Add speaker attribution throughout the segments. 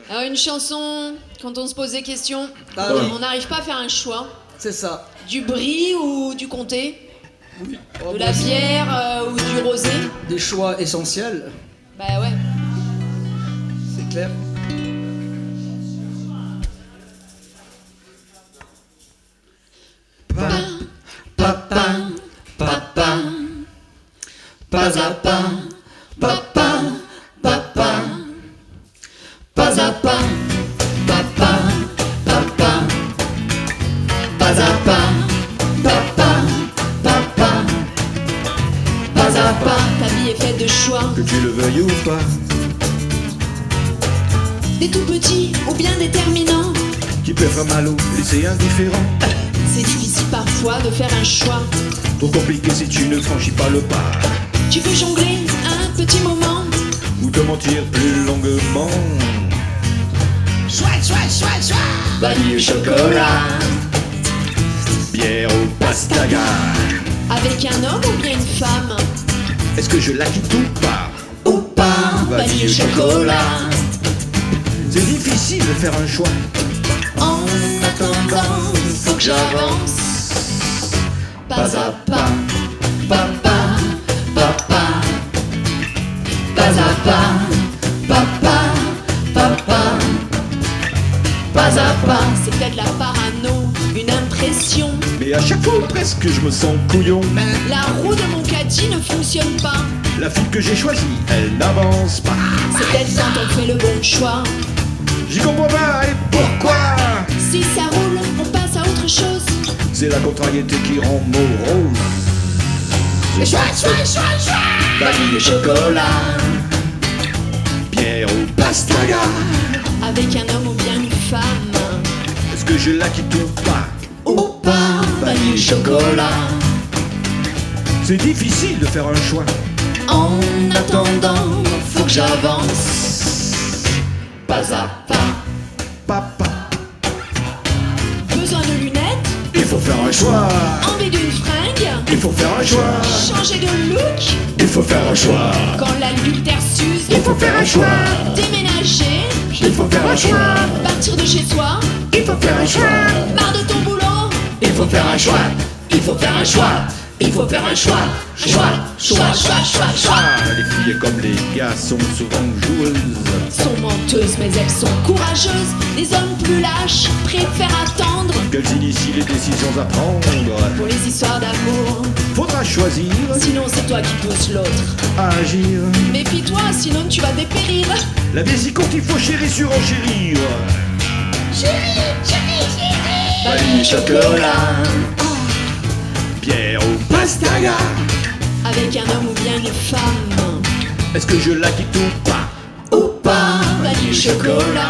Speaker 1: Alors une chanson, quand on se pose des questions,
Speaker 2: Ah oui.
Speaker 1: on n'arrive pas à faire un choix.
Speaker 2: C'est ça.
Speaker 1: Du brie ou du comté?
Speaker 2: Oh,
Speaker 1: De
Speaker 2: bah,
Speaker 1: la
Speaker 2: c'est
Speaker 1: bière ou du rosé?
Speaker 2: des choix essentiels,
Speaker 1: Bah ouais.
Speaker 2: c'est clair.
Speaker 1: Papa, papa, pas à pas, papa, papa, pas à pas, papa, papa, pas à pas, papa, papa, pas à pas. Ta vie est faite de choix,
Speaker 3: Que tu le veuilles ou pas,
Speaker 1: des tout petits ou bien déterminants.
Speaker 3: qui peut faire mal ou laisser indifférent.
Speaker 1: C'est difficile parfois de faire un choix.
Speaker 3: Trop compliqué si tu ne franchis pas le pas.
Speaker 1: Tu peux jongler un petit moment.
Speaker 3: Ou te mentir plus longuement.
Speaker 1: Choix, choix, choix, choix.
Speaker 3: Vanille au chocolat, bière ou pastaga.
Speaker 1: Avec un homme ou bien une femme?
Speaker 3: Est-ce que je la quitte ou pas?
Speaker 1: Ou pas? Vanille au chocolat.
Speaker 3: C'est difficile de faire un choix.
Speaker 1: En attendant, faut que j'avance. Pas à pas, papa, papa. Pas à pas, papa, papa. Pas à pas. C'est peut-être la parano, une impression.
Speaker 3: Mais à chaque fois presque je me sens couillon.
Speaker 1: La roue de mon caddie ne fonctionne pas.
Speaker 3: La fille que j'ai choisie, elle n'avance pas.
Speaker 1: C'est peut-être quand on fait le bon choix.
Speaker 3: J'y comprends pas et pourquoi?
Speaker 1: Si ça roule, on passe à autre chose.
Speaker 3: C'est la contrariété qui rend morose.
Speaker 1: Choix, choix, choix, choix.
Speaker 3: Vanille au chocolat, bière ou pastaga.
Speaker 1: Avec un homme ou bien une femme.
Speaker 3: Est-ce que je la quitte ou pas?
Speaker 1: Ou pas, vanille au chocolat.
Speaker 3: C'est difficile de faire un choix.
Speaker 1: En attendant, faut que j'avance. Pas à pas.
Speaker 3: Papa,
Speaker 1: Besoin de lunettes,
Speaker 3: il faut faire un choix.
Speaker 1: envie d'une fringue,
Speaker 3: Il faut faire un choix.
Speaker 1: changer de look.
Speaker 3: Il faut faire un choix.
Speaker 1: Quand l'adultère s'use,
Speaker 3: Il faut faire un choix.
Speaker 1: déménager,
Speaker 3: Il faut faire un choix.
Speaker 1: partir de chez soi,
Speaker 3: Il faut faire un choix.
Speaker 1: marre de ton boulot.
Speaker 3: Il faut faire un choix. Il faut faire un choix. Il faut faire un choix. Choix, choix, choix, choix, choix. Les filles comme les gars sont souvent joueuses.
Speaker 1: Sont menteuses mais elles sont courageuses. Les hommes plus lâches préfèrent attendre.
Speaker 3: Qu'elles initient les décisions à prendre.
Speaker 1: Pour les histoires d'amour,
Speaker 3: Faudra choisir,
Speaker 1: sinon c'est toi qui pousses l'autre.
Speaker 3: agir.
Speaker 1: Méfie-toi, sinon tu vas dépérir.
Speaker 3: La vie compte, il faut chérir sur enchérir. Vanille, chocolat, bière ou pastaga.
Speaker 1: Avec un homme ou bien une femme.
Speaker 3: Est-ce que je la quitte ou pas?
Speaker 1: Ou pas, vanille chocolat.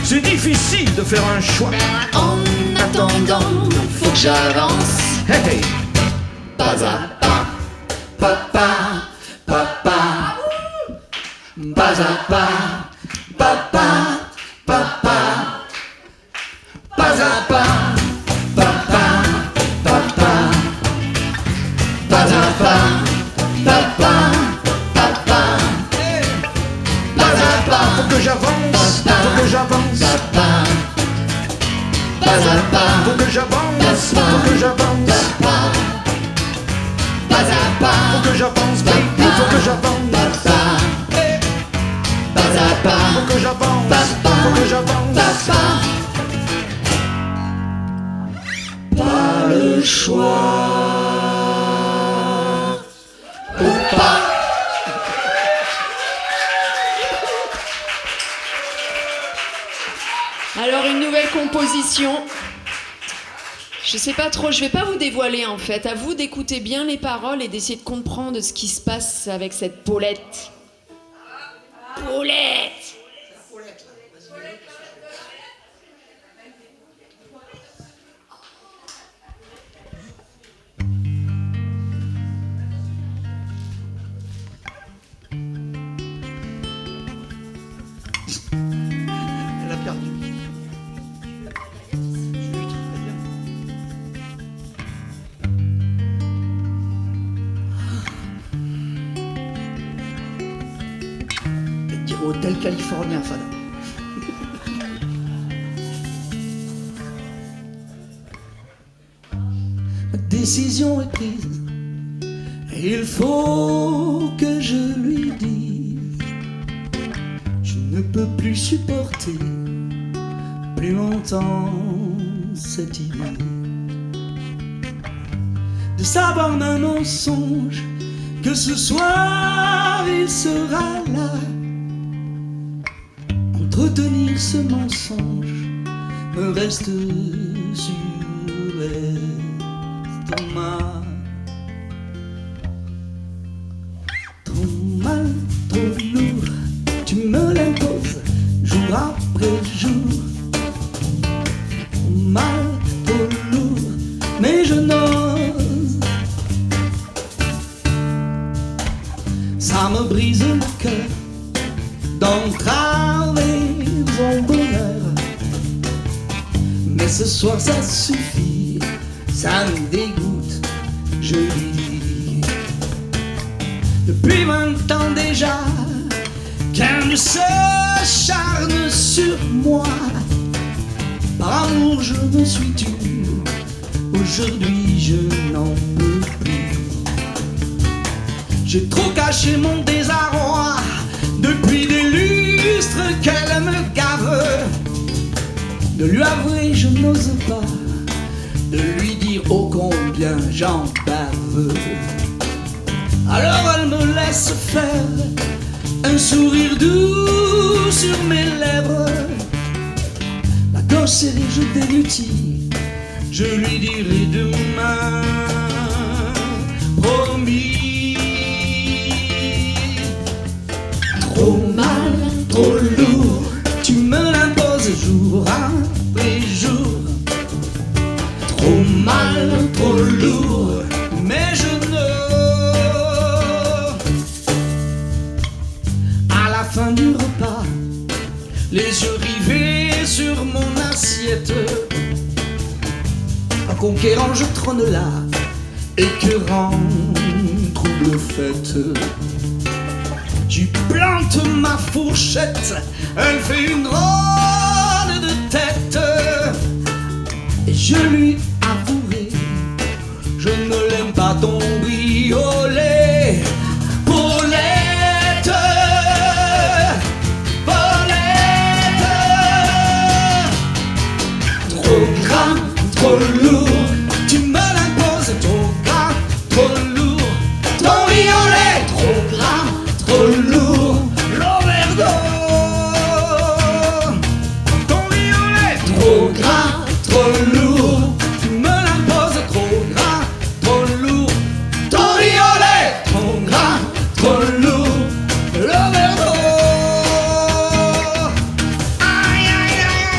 Speaker 3: C'est difficile de faire un choix.
Speaker 1: En attendant, faut que j'avance.
Speaker 3: Hey, hey.
Speaker 1: Pas à pas, papa, papa. Pas à pas, papa, papa. Pas à pas, papa, papa. Pas à pas, papa, papa. Pas à pas,
Speaker 3: Faut que j'avance, faut que j'avance,
Speaker 1: papa. Pas à pas,
Speaker 3: faut que j'avance, faut que j'avance,
Speaker 1: pas à pas,
Speaker 3: faut que j'avance, baby, faut que j'avance,
Speaker 1: papa. Pas à pas,
Speaker 3: faut que j'avance, faut que j'avance.
Speaker 1: papa. Pas le choix. Ou pas. Alors une nouvelle composition. Je sais pas trop, je vais pas vous dévoiler en fait. À vous d'écouter bien les paroles et d'essayer de comprendre ce qui se passe avec cette Paulette. Paulette!
Speaker 2: Elle a perdu. Hotel California, Fada. Ma décision est prise. Il faut que je lui dise. Je ne peux plus supporter plus longtemps cette idée de savoir d'un mensonge que ce soir il sera là. Entretenir ce mensonge me reste sur l'estomac. Trop mal, trop lourd, tu me l'imposes jour après jour. Trop mal, trop lourd, mais je n'ose. Ça me brise le cœur d'entraver son bonheur. Mais ce soir ça suffit, ça me dégoûte, je lui dis. Depuis 20 ans déjà, qu'elle s'acharne sur moi. Par amour je me suis tue, aujourd'hui je n'en peux plus. J'ai trop caché mon désarroi depuis des lustres qu'elle me gave. De lui avouer je n'ose pas, de lui dire ô combien j'en bave. Alors elle me laisse faire un sourire doux sur mes lèvres. La gorge serrée je déglutis, je lui dirai demain, promis. Trop mal, trop lourd, tu me l'imposes jour après jour. Trop mal, trop lourd, mais je ne. À la fin du repas, les yeux rivés sur mon assiette, un conquérant je trône là, écœurant, trouble fête. Tu plantes ma fourchette, elle fait une drôle de tête. Et je lui avouerai, je ne l'aime pas ton briolet. Paulette, Paulette. Trop gras, trop lourd, tu me l'imposes. Trop gras, trop lourd, ton violet. Trop gras, trop lourd, l'overdose. Ton violet. Trop gras, trop lourd, tu me l'imposes. Trop gras, trop lourd, ton violet. Trop gras, trop lourd, l'overdose. Aïe, aïe, aïe, trop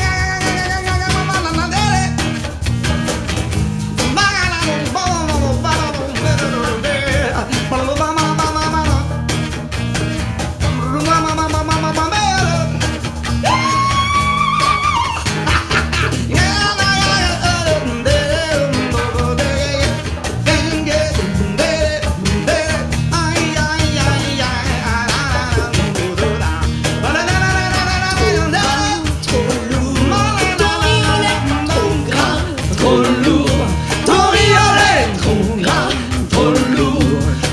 Speaker 2: lourd, ton violet. Trop gras, trop lourd,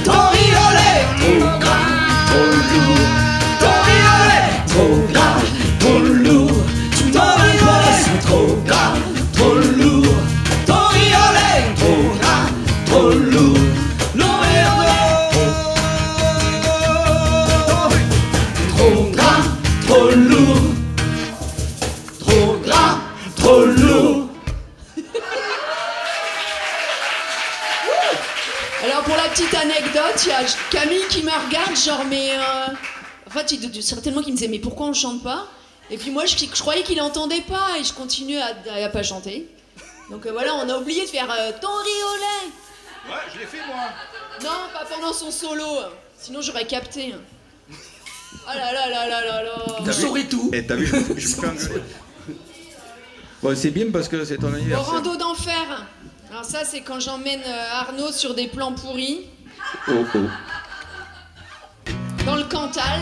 Speaker 2: ton violet. Trop gras, trop lourd, ton violet. Trop gras, trop lourd, tu m'en imposes. Trop gras, trop lourd, ton violet. Trop gras, trop lourd, l'overdose. Trop gras, trop lourd, trop gras, trop lourd.
Speaker 1: Alors pour la petite anecdote, il y a Camille qui me regarde, genre mais... En fait, certainement qu'il me disait mais pourquoi on chante pas? Et puis moi je croyais qu'il entendait pas et je continue à pas chanter. Donc voilà, on a oublié de faire ton riolet.
Speaker 3: Ouais, je l'ai fait moi.
Speaker 1: Non, pas pendant son solo, sinon j'aurais capté. Oh là là là là là là.
Speaker 2: Vous saurez tout.
Speaker 3: Et t'as vu, je me fais engueuler. Bon, c'est bien parce que c'est ton
Speaker 1: Au
Speaker 3: anniversaire.
Speaker 1: rando d'enfer. Alors ça c'est quand j'emmène Arnaud sur des plans pourris
Speaker 3: Oh, oh.
Speaker 1: dans le Cantal.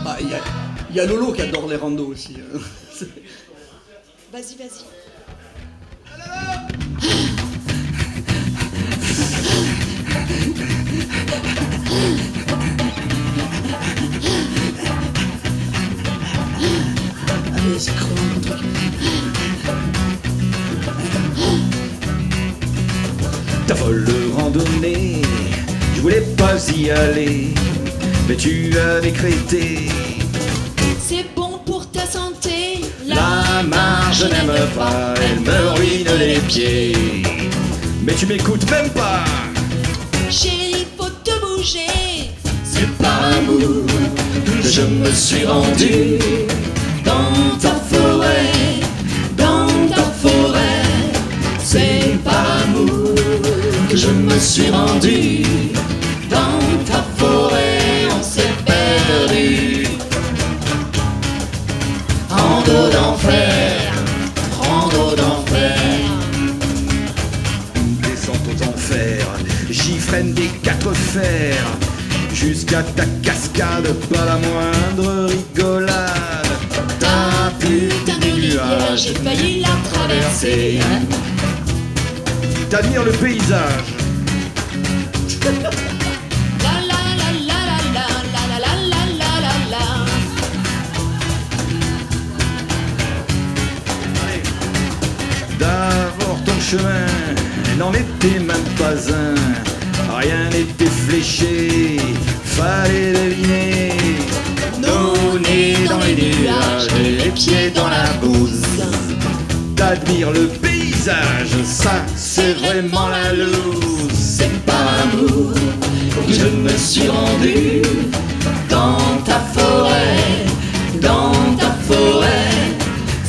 Speaker 2: Ah, il y a Lolo qui adore les randos aussi.
Speaker 1: Vas-y, vas-y.
Speaker 2: Allez, c'est crevant ton truc.
Speaker 3: Ta folle randonnée, je voulais pas y aller, mais tu as décrété.
Speaker 1: C'est bon pour ta santé.
Speaker 3: La marche, je n'aime pas, elle me ruine les pieds. Mais tu m'écoutes même pas.
Speaker 1: Chérie, faut te bouger.
Speaker 3: C'est par amour que je me suis rendu dans ta forêt, dans ta forêt. C'est par amour que je me suis rendu dans ta forêt. On s'est perdu. Rando d'enfer, rando d'enfer. Descente aux enfers, j'y freine des quatre fers. Jusqu'à ta cascade, pas la moindre rigolade. Ta putain de nuage,
Speaker 1: J'ai failli la traverser.
Speaker 3: T'admires le paysage.
Speaker 1: La la la la la la la la la la la la.
Speaker 3: D'abord ton chemin n'en était même pas un. Rien n'était fléché, fallait deviner. Nos nez dans les nuages, les pieds dans la bouse. T'admires le paysage, ça c'est vraiment la loose. C'est par amour que je me suis rendu dans ta forêt, dans ta forêt.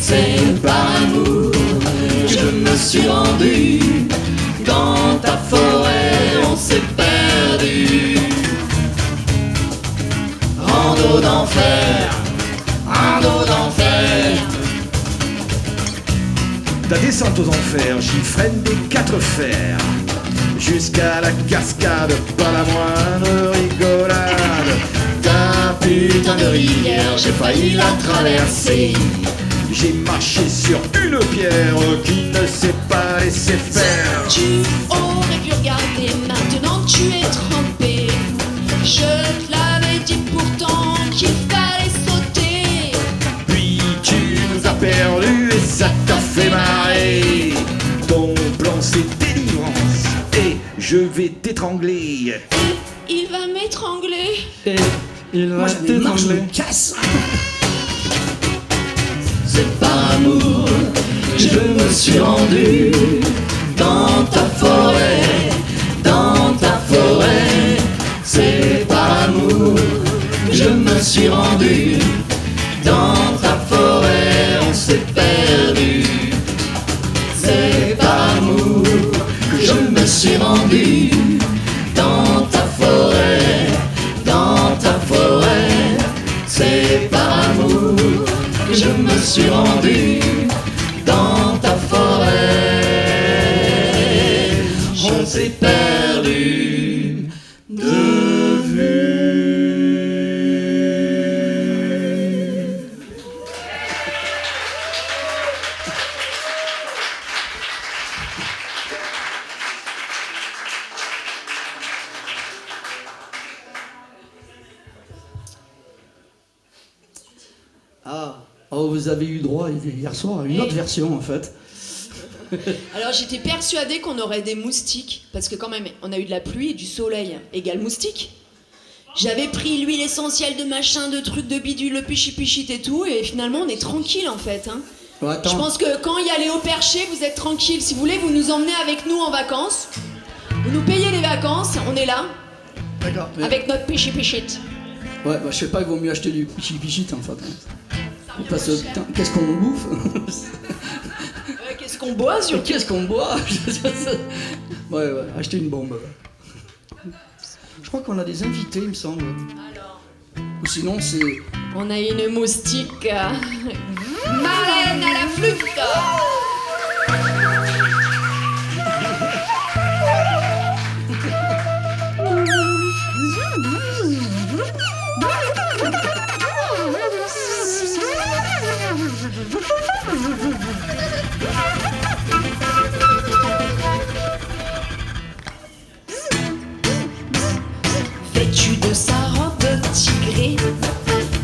Speaker 3: C'est par amour que je me suis rendu dans ta forêt. On s'est perdu. Rando d'enfer, rando d'enfer. Ta descente aux enfers, j'y freine des quatre fers. Jusqu'à la cascade, pas la moindre rigolade. Ta putain de rivière, j'ai failli la traverser. J'ai marché sur une pierre qui ne s'est pas laissé faire.
Speaker 1: Tu aurais pu regarder, maintenant tu es trempé. Je te l'avais dit pourtant qu'il fallait sauter.
Speaker 3: Puis tu nous as perdus et ça t'a fait marrer. Ton plan c'est délivrance et je vais t'étrangler.
Speaker 1: Il va m'étrangler.
Speaker 2: Et il va
Speaker 3: Moi, j'en ai marre, je
Speaker 2: t'étrangler.
Speaker 3: me casse. C'est par amour que je me suis rendu dans ta forêt, dans ta forêt. C'est par amour que je me suis rendu dans ta forêt. On s'est perdu. C'est par amour que je me suis rendu dans ta forêt, dans ta forêt. C'est par amour que je me suis rendu dans ta forêt. On s'est perdu de vue.
Speaker 2: Ah, oh, vous avez eu droit hier soir à une autre version en fait.
Speaker 1: Alors j'étais persuadée qu'on aurait des moustiques, parce que quand même, on a eu de la pluie et du soleil égale moustique. J'avais pris l'huile essentielle de machin, de trucs, de bidule, le pichi-pichit et tout, et finalement on est tranquille en fait. Hein.
Speaker 2: Bon, attends.
Speaker 1: Je pense que quand il y a les hauts perchés, vous êtes tranquille. Si vous voulez, vous nous emmenez avec nous en vacances. Vous nous payez les vacances, on est là,
Speaker 2: D'accord. mais-
Speaker 1: avec notre pichi-pichit.
Speaker 2: Ouais, bah, je sais pas, il vaut mieux acheter du pichi-pichit en fait. Parce que, putain, qu'est-ce qu'on bouffe?
Speaker 1: Ouais, qu'est-ce qu'on boit surtout?
Speaker 2: Qu'est-ce qu'on boit? Ouais, acheter une bombe. Je crois qu'on a des invités, il me semble.
Speaker 1: Alors,
Speaker 2: Ou sinon, c'est.
Speaker 1: on a une moustique marraine à la flûte.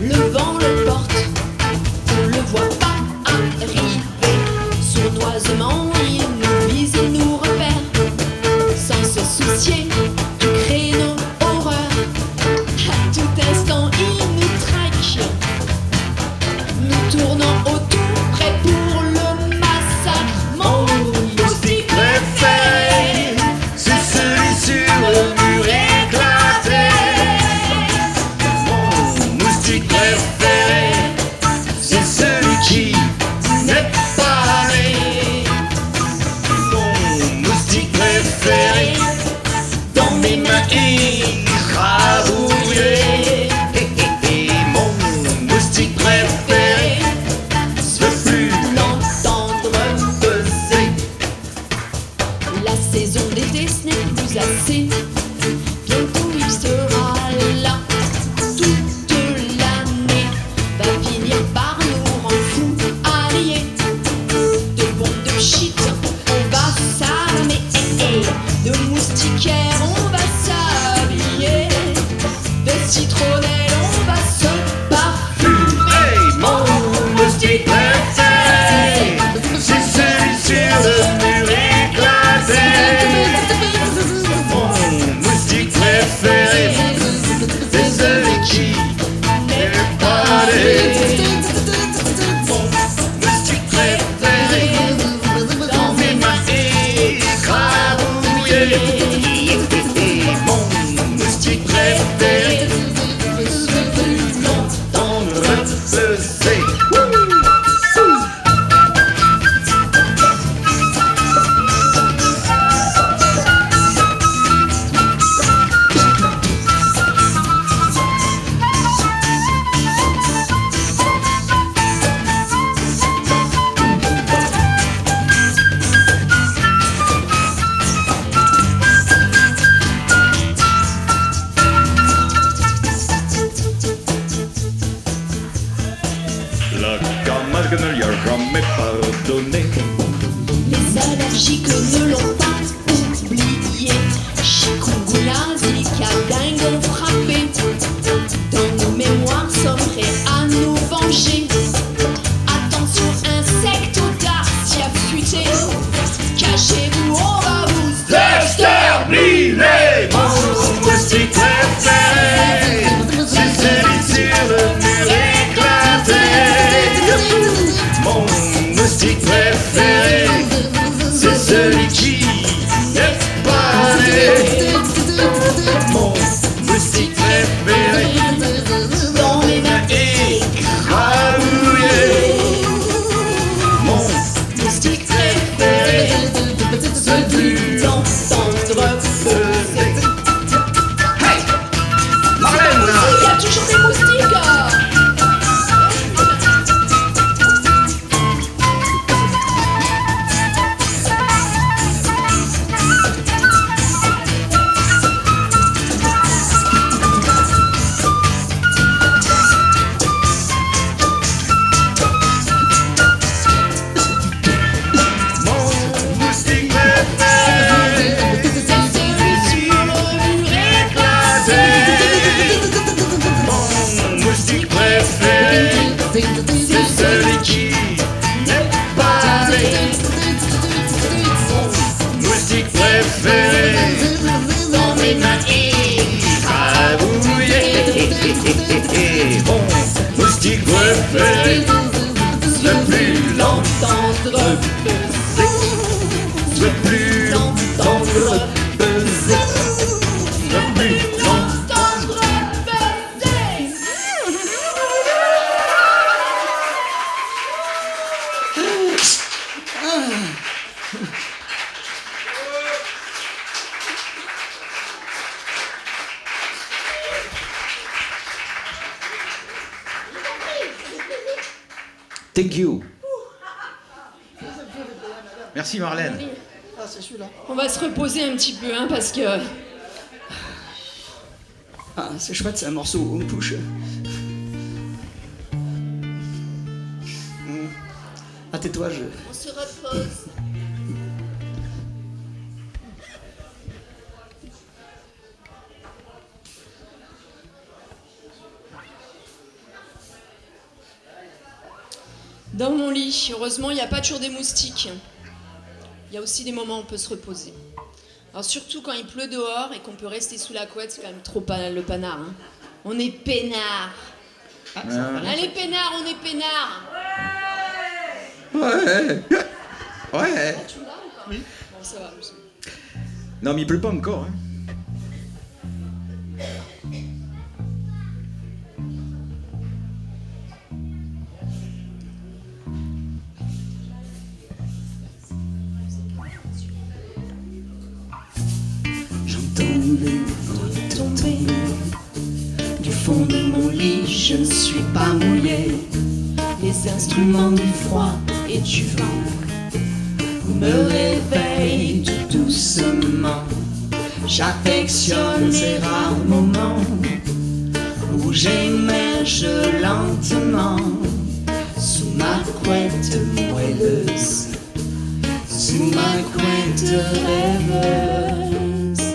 Speaker 1: Le vent le porte, on le voit pas arriver. Sournoisement, il nous vise, il nous repère. Sans se soucier du créneau horreur. À tout instant, il nous traque. Nous tournons autour, prêts pour le massacre. Mon moustique préféré,
Speaker 3: c'est celui sur le mur éclaté. Mon moustique préféré, c'est celui qui n'est pas né. Mon moustique préféré, dans mes mains écrabouillées. Mon moustique préféré, je veux plus
Speaker 1: l'entendre
Speaker 3: buzzer.
Speaker 1: La saison d'été, ce n'est plus assez. Bientôt il sera là. Toute l'année va finir par nous rendre fous. Alliés de bombes de shit, on va s'armer. De moustiquaires, on va s'habiller. De citronnelle, on va se parfumer.
Speaker 3: Hey, mon moustique préféré, c'est celui sur le mur éclaté. Mon moustique préféré, c'est celui qui n'est pas né. Mon moustique préféré, dans mes mains écrabouillées. Mon moustique préféré, je veux plus l'entendre buzzer. La camargue ne lui a jamais pardonné.
Speaker 1: Les allergiques ne l'ont pas oublié. Chikungunya, Zika, dengue ont frappé. Dans nos mémoires, sommes prêts à nous venger. Attention, insectes audaces, y affûtés. Cachez-vous, on va vous
Speaker 3: Exterminé. Mon moustique préféré, c'est celui sur le mur éclaté. Mon moustique préféré, c'est celui qui n'est pas né. Mon moustique préféré,
Speaker 1: dans les mains.
Speaker 3: écrabouillé. Mon
Speaker 1: Moustique préféré,
Speaker 3: c'est plus
Speaker 1: d'entendre buzzer.
Speaker 3: Hey, Marlène,
Speaker 1: Il y a toujours des moustiques.
Speaker 3: mon moustique préféré,
Speaker 1: C'est celui sur le mur
Speaker 3: éclaté. Mon moustique préféré, c'est celui qui n'est pas né. Mon moustique préféré, dans mes mains écrabouillées. Mon moustique préféré, je veux plus
Speaker 1: d'entendre
Speaker 3: je veux plus l'entendre buzzer. Je veux plus l'entendre.
Speaker 1: buzzer.
Speaker 3: Thank you. Merci Marlène.
Speaker 2: Ah, c'est celui-là.
Speaker 1: On va se reposer un petit peu, hein, parce que
Speaker 2: Ah, c'est chouette, c'est un morceau où on touche. Ah, tais-toi, je...
Speaker 1: on se repose. Dans mon lit, heureusement, il n'y a pas toujours des moustiques. Il y a aussi des moments où on peut se reposer. Alors surtout quand il pleut dehors et qu'on peut rester sous la couette, c'est quand même trop le panard. Hein. On est peinard. Allez peinard, on est peinard.
Speaker 3: Ouais. Ouais.
Speaker 1: Ah, tu l'as ou pas? Oui. Bon, ça va.
Speaker 3: Non, mais il pleut pas encore. Hein.
Speaker 2: J'entends le vent tomber du fond de mon lit, je ne suis pas mouillé. Les instruments du froid et du vent me réveillent tout doucement. J'affectionne ces rares moments où j'émerge lentement sous ma couette moelleuse, sous ma couette rêveuse.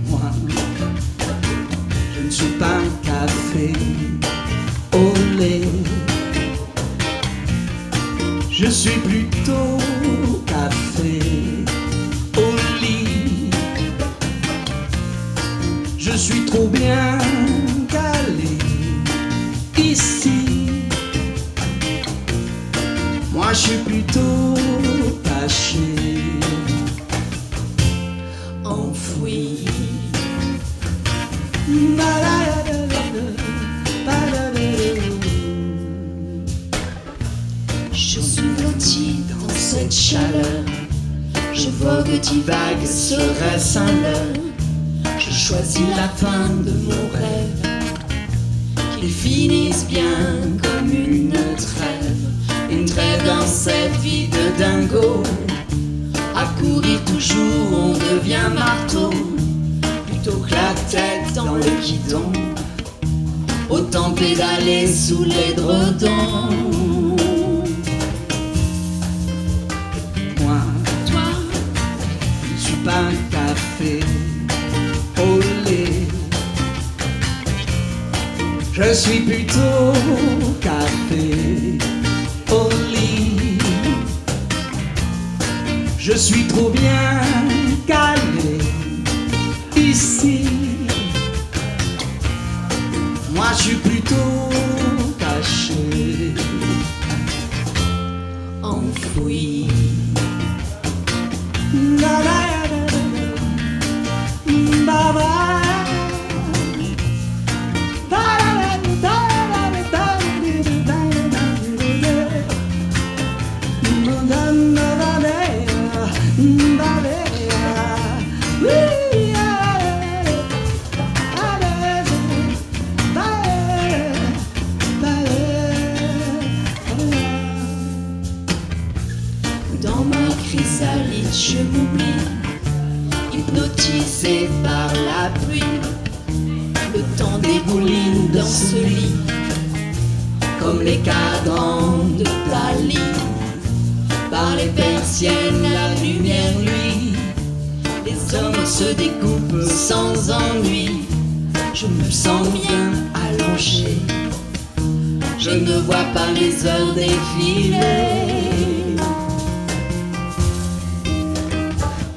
Speaker 2: Moi, je ne suis pas un café au lait. Je suis plutôt café au lit. Je suis trop bien calé ici. Moi je suis plutôt caché, enfoui. Je suis blotti dans cette chaleur. Je vogue, divague, serait-ce un leurre? Je choisis la fin de mon rêve, qu'il finisse bien comme une trêve dans cette vie de dingo. À courir toujours, on devient marteau, plutôt que la tête dans le guidon. Autant pédaler sous l'édredon. Moi,
Speaker 1: Toi,
Speaker 2: je ne suis pas un café au lait. Je suis plutôt café au lit. Je suis trop bien calé ici. Moi je suis plutôt caché, enfoui. Dans ma chrysalide, je m'oublie, hypnotisé par la pluie. Le temps dégouline dans ce lit, comme les cadrans de Dali. Par les persiennes, la lumière luit. Les hommes se découpent sans ennui. Je me sens bien allongé. Je ne vois pas les heures défiler.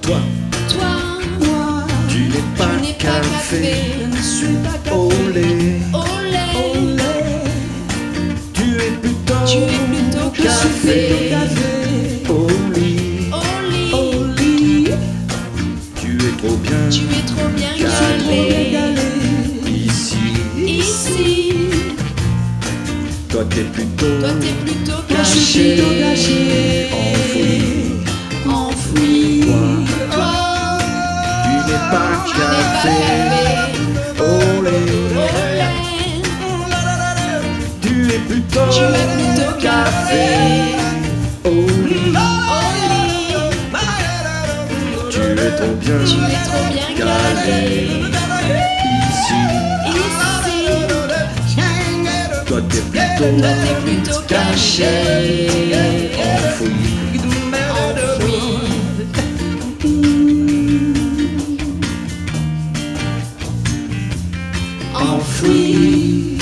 Speaker 3: Toi,
Speaker 1: toi,
Speaker 3: tu n'es pas
Speaker 1: tu n'es pas café
Speaker 2: Je ne suis pas café
Speaker 3: au lait.
Speaker 1: au lait.
Speaker 2: au lait.
Speaker 3: Tu es plutôt
Speaker 2: Je suis plutôt café
Speaker 3: au lit.
Speaker 1: Au lit,
Speaker 2: au lit.
Speaker 3: Tu es trop bien
Speaker 1: tu es trop bien
Speaker 3: calé.
Speaker 1: calé.
Speaker 3: Ici.
Speaker 1: Ici,
Speaker 3: Toi t'es plutôt
Speaker 1: toi t'es plutôt
Speaker 2: Je suis
Speaker 1: caché,
Speaker 2: plutôt caché,
Speaker 3: enfoui.
Speaker 1: enfoui.
Speaker 3: Toi, tu n'es pas
Speaker 1: Tu n'es pas
Speaker 3: café
Speaker 1: café
Speaker 3: au
Speaker 1: au
Speaker 3: lait.
Speaker 1: lait.
Speaker 3: Tu es plutôt
Speaker 1: Tu es plutôt café
Speaker 3: au lit.
Speaker 1: au lit.
Speaker 3: Tu es trop bien
Speaker 1: Tu es trop bien calé.
Speaker 3: ici.
Speaker 1: Ici,
Speaker 3: Toi t'es
Speaker 1: toi
Speaker 3: plutôt
Speaker 1: t'es plutôt caché,
Speaker 3: enfoui.
Speaker 1: enfoui.
Speaker 2: enfoui.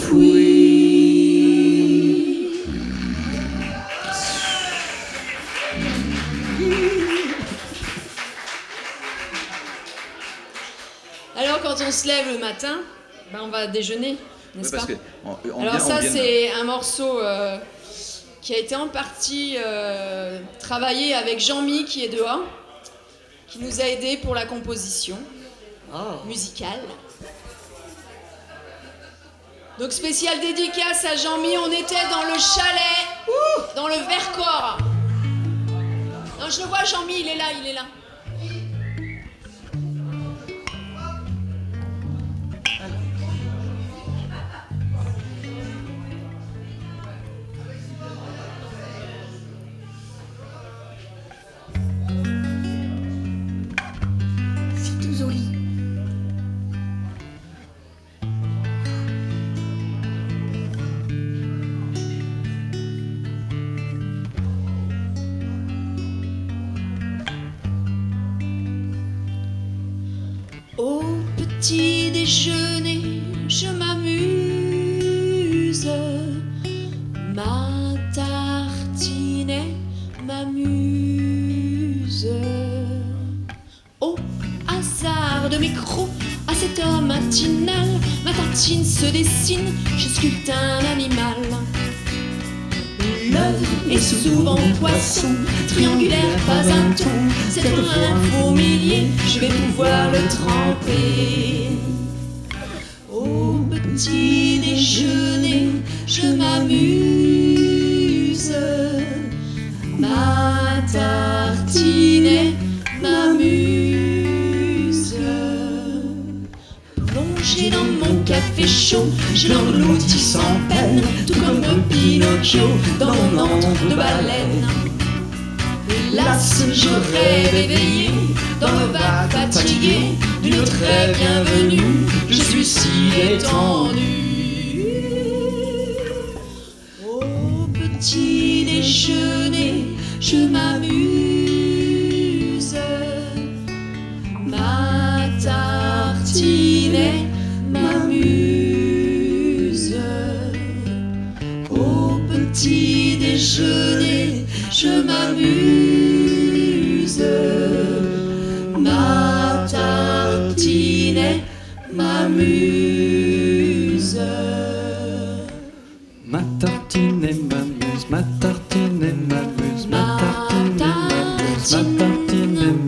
Speaker 2: puis.
Speaker 1: Alors, quand on se lève le matin, ben, on va déjeuner, n'est-ce pas?
Speaker 3: Alors
Speaker 1: ça, c'est un morceau qui a été en partie travaillé avec Jean-Mi, qui est dehors, qui nous a aidés pour la composition musicale. Donc, spéciale dédicace à Jean-Mi. On était dans le chalet, dans le Vercors. Non, je le vois, Jean-Mi, il est là, il est là.
Speaker 2: C'est tout joli.
Speaker 1: Au petit déjeuner, je m'amuse. Ma tartinette m'amuse. Au hasard de mes crocs, à cette heure matinale, ma tartine se dessine, je sculpte un animal. L'œuf est souvent poisson, triangulaire, pas un ton. C'est un fourmilier, je vais pouvoir le tremper. Au petit déjeuner, je m'amuse. Ma tartinette m'amuse. Plongé dans mon café chaud, je l'engloutis sans peine, tout comme Pinocchio dans mon antre de baleine. Hélas, je rêve éveillé, dans le bar fatigué, d'une très bienvenue, je suis si détendu. Au petit déjeuner, je m'amuse. Ma tartinette m'amuse. Au petit déjeuner, je m'amuse. Ma tartinette m'amuse.
Speaker 2: Ma tartinette m'amuse, ma tartinette m'amuse, ma tartinette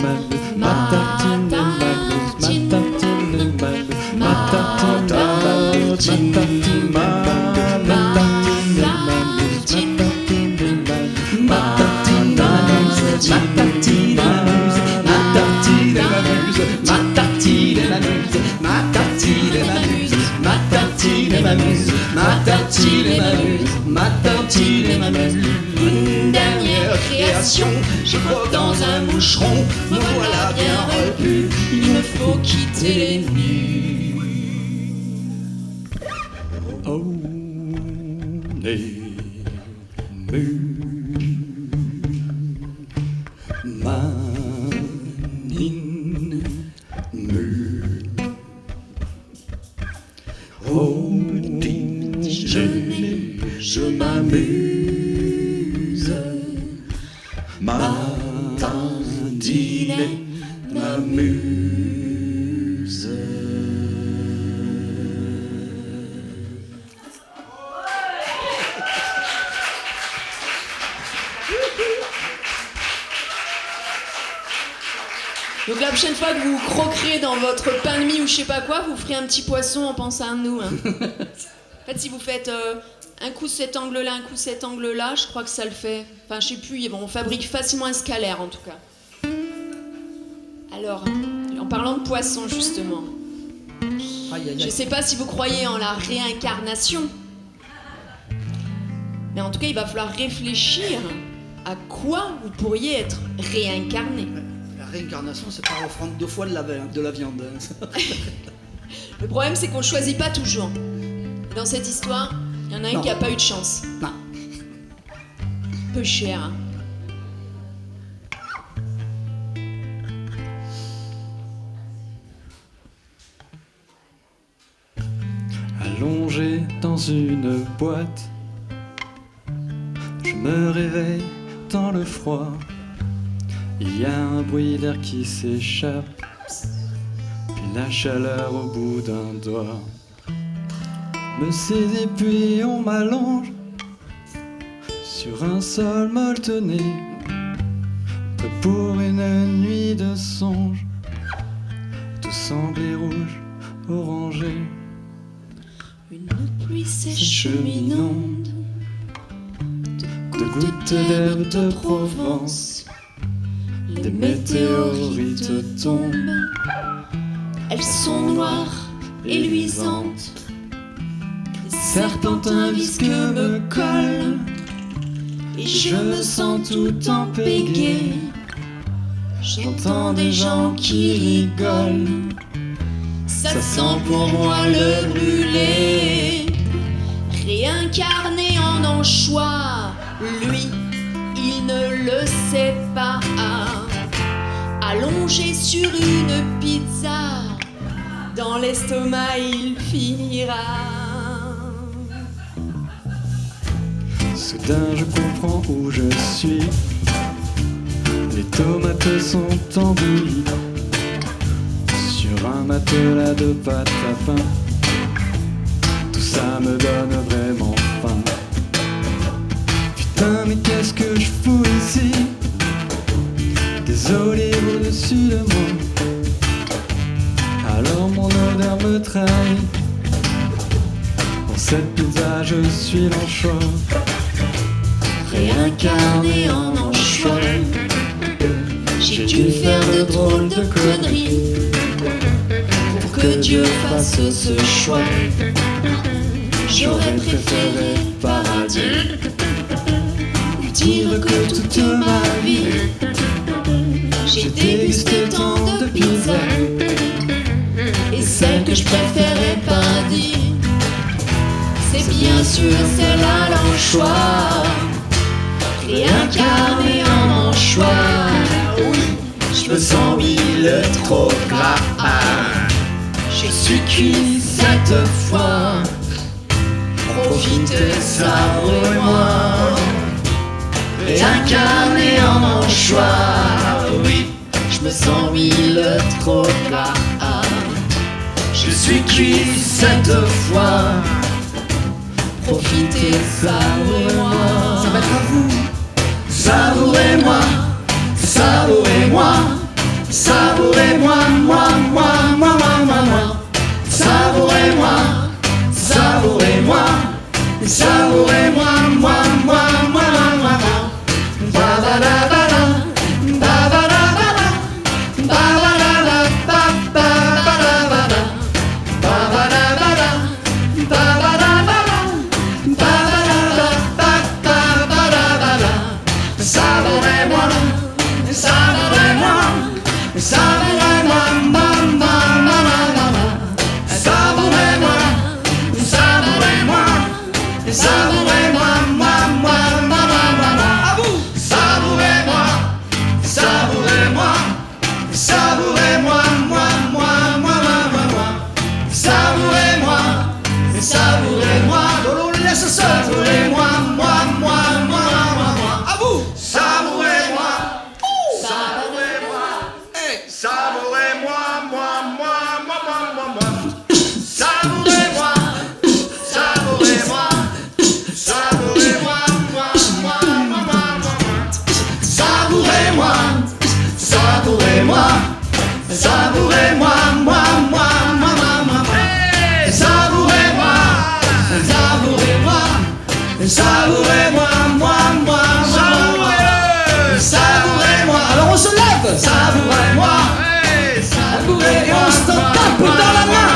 Speaker 2: m'amuse, ma tartinette m'amuse, ma tartinette m'amuse, ma tartinette
Speaker 1: Une dernière création, je croque dans un moucheron, me voilà bien repu, il me faut quitter les nues.
Speaker 2: Oh, les manines au petit déjeuner, je m'amuse. Ma tartinette m'amuse.
Speaker 1: Donc la prochaine fois que vous croquerez dans votre pain de mie ou je sais pas quoi, vous ferez un petit poisson en pensant à nous. Hein. En fait, si vous faites un coup cet angle-là, un coup cet angle-là, je crois que ça le fait. Enfin, je sais plus, on fabrique facilement un scalaire en tout cas. Alors, en parlant de poisson justement, je sais pas si vous croyez en la réincarnation, mais en tout cas, il va falloir réfléchir à quoi vous pourriez être réincarné.
Speaker 4: La réincarnation, c'est pas reprendre 2 fois de la viande.
Speaker 1: Le problème, c'est qu'on ne choisit pas toujours. Dans cette histoire, il y en a un qui n'a pas eu de chance.
Speaker 4: Non.
Speaker 1: Peu cher. Hein.
Speaker 2: Allongé dans
Speaker 3: dans une boîte. Je me réveille dans le froid. Il y a un bruit d'air qui s'échappe, puis la chaleur au bout d'un doigt me saisit, puis on m'allonge sur un sol molletonné, prêt pour une nuit de songe. Tout semblait rouge, orangé.
Speaker 1: Une pluie sèche minante
Speaker 3: De gouttes d'herbe de Provence, des météorites tombent.
Speaker 1: Elles sont noires et luisantes. Des serpentins visqueux me collent et je me sens tout empégué. J'entends des gens qui rigolent. Ça sent pour moi le brûlé. Réincarné en anchois, lui, il ne le sait pas. Allongé sur une pizza, dans l'estomac il finira.
Speaker 3: Soudain je comprends où je suis. Les tomates sont en bouillie sur un matelas de pâte à pain. Tout ça me donne vraiment faim. Putain, mais qu'est-ce que je fous ici? Des olives au-dessus de moi. Alors mon odeur me trahit. Pour cette pizza je suis l'anchois.
Speaker 1: Réincarné en anchois, j'ai dû faire de drôles de conneries pour que Dieu fasse ce choix. J'aurais préféré le paradis, lui dire que toute ma vie j'ai dégusté tant de pizzas, et celle que je préférais pas dire, c'est bien sûr celle à l'anchois. Réincarné en anchois, oui, je me sens mille trop gras. Je suis cuit cette fois. Profitez, savourez-moi. Réincarné en anchois, oui, je me sens mille trop gras. Je suis cuit cette fois. Profitez, savourez-moi.
Speaker 4: Ça va être à vous.
Speaker 2: Savourez-moi, savourez-moi, savourez-moi, moi, moi, moi, moi, moi, moi. Savourez-moi, savourez-moi, savourez-moi, moi, moi, moi, moi, moi, moi. Ba-ba-da-ba-da, ba-ba-da-ba-da, ba-ba-da-da, ba-ba-da-ba-da, ba-ba-da-ba-da, ba-ba-da-ba-da, ba-ba-da-ba-da. Savourez-moi, savourez-moi, savourez-moi, maman, maman, maman. Savourez-moi, savourez-moi, savourez-moi, moi, moi, maman, maman. À vous. Savourez-moi, savourez-moi, savourez-moi, moi, moi, moi, moi, moi. Savourez-moi, savourez-moi, laisse savourez-moi, moi, moi, moi, moi, moi. À vous. Savourez-moi, savourez-moi, savourez-moi, moi, moi, moi, moi, moi, moi. Savourez-moi, savourez-moi, savourez-moi, moi, moi, moi, moi, moi. Savourez-moi, savourez-moi, savourez-moi, moi, moi, moi, moi, moi. Savourez-moi, savourez-moi, savourez-moi, moi, moi, moi, savourez-moi. Alors on se lève. Savourez-moi, savourez, et on se tape dans la main.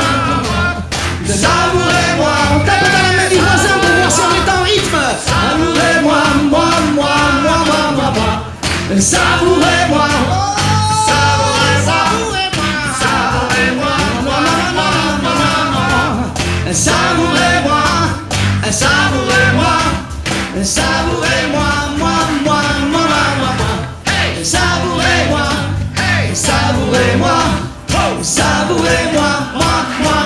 Speaker 2: Savourez-moi, on tape dans la main du voisin pour voir si on est en rythme. Savourez-moi, moi, moi, moi, moi, moi, moi. Savourez-moi, savourez-moi, savourez-moi, moi, moi, moi, moi, moi. Savourez-moi, savourez-moi, savourez-moi, moi, moi, moi, moi, moi. Savourez-moi, savourez-moi, savourez-moi, moi, moi.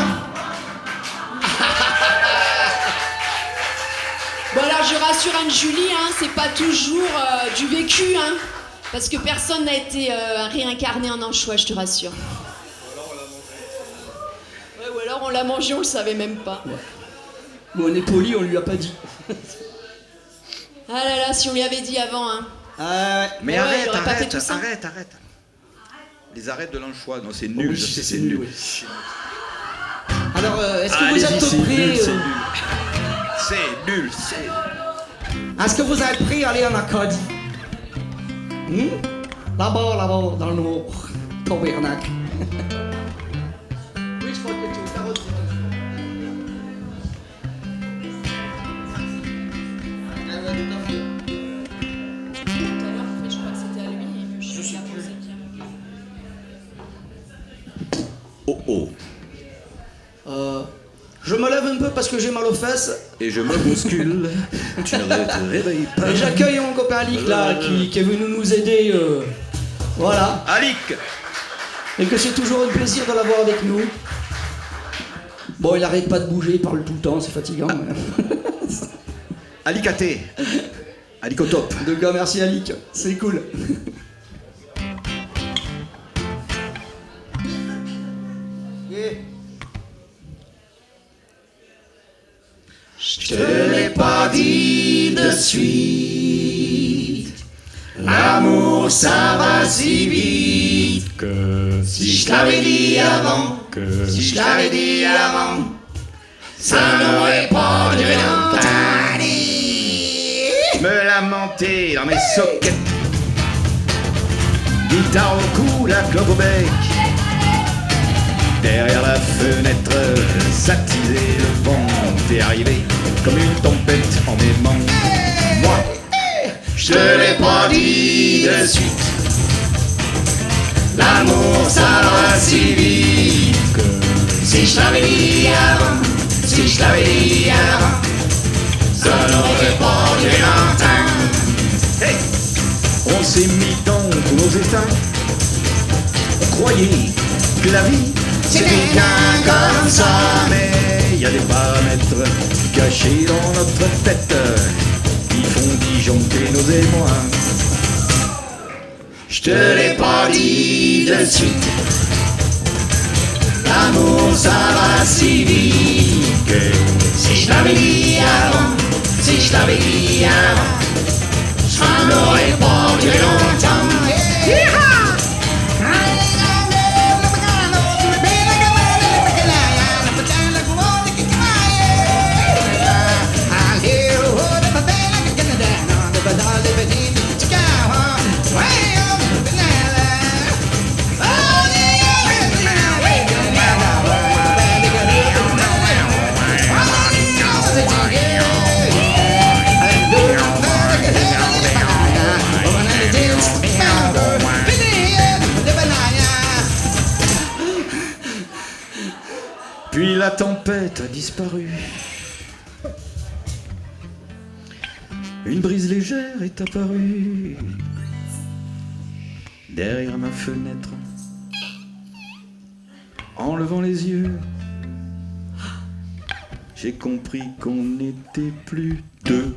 Speaker 1: rassure Anne-Julie, hein, c'est pas toujours du vécu, hein, parce que personne n'a été réincarné en anchois, je te rassure. Ouais, ou alors on l'a mangé, on le savait même pas.
Speaker 4: Ouais. Bon, on est poli, on lui a pas dit.
Speaker 1: Ah là là, si on lui avait dit avant, hein.
Speaker 3: Mais
Speaker 1: Ouais,
Speaker 3: arrête,
Speaker 1: il aurait pas fait tout ça.
Speaker 3: arrête. Les arêtes de l'anchois, non, c'est nul.
Speaker 4: Oui,
Speaker 3: je sais,
Speaker 4: c'est nul, oui. Alors, est-ce que vous
Speaker 3: Allez-y,
Speaker 4: êtes
Speaker 3: c'est
Speaker 4: prêts
Speaker 3: nul, c'est nul. C'est nul, c'est...
Speaker 4: Est-ce que vous êtes prêts à aller en Acadie? Là-bas, dans le noir. Tabernacle. Oui, je crois que tu as retraité.
Speaker 1: Je crois que c'était à lui, je sais pas.
Speaker 3: Oh.
Speaker 4: Je me lève un peu parce que j'ai mal aux fesses.
Speaker 3: Et je me bouscule. Tu ne te réveilles pas.
Speaker 4: Et j'accueille mon copain Alic là, qui est venu nous aider. Voilà.
Speaker 3: Alic.
Speaker 4: Et que c'est toujours un plaisir de l'avoir avec nous. Bon, il arrête pas de bouger, il parle tout le temps, c'est fatigant. mais-
Speaker 3: Alicaté. Alic au top.
Speaker 4: De gars, merci Alic, c'est cool.
Speaker 2: Je te l'ai pas dit de suite. L'amour ça va si vite que si je t'avais dit avant, ça n'aurait pas duré longtemps.
Speaker 3: Me lamenter dans mes sockets. Guitare au cou, la clope au bec. Derrière la fenêtre, s'attiser le vent. T'es arrivé comme une tempête en aimant. Moi,
Speaker 2: Je te l'ai pas dit de suite. L'amour ça va si vite que si je t'avais dit avant, ça n'aurait pas duré longtemps.
Speaker 3: hey, on s'est mis dans tous nos états. On croyait que la vie
Speaker 2: C'était qu'un comme ça.
Speaker 3: mais il y a des paramètres cachés dans notre tête qui font disjoncter nos émois.
Speaker 2: Je te l'ai pas dit de suite. L'amour ça va si vite que si je l'avais dit avant, ça n'aurait pas duré longtemps.
Speaker 3: Puis la tempête a disparu. Une brise légère est apparue derrière ma fenêtre. En levant les yeux, j'ai compris qu'on n'était plus deux.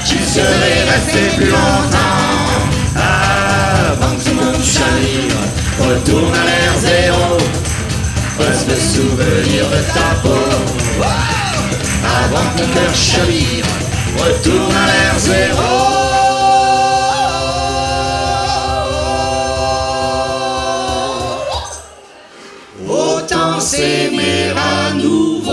Speaker 2: Tu serais resté plus longtemps avant que tout le monde chavire. Retourne à l'ère zéro, reste le souvenir de ta peau. Avant que mon cœur chavire, retourne à l'ère zéro. Autant s'aimer à nouveau.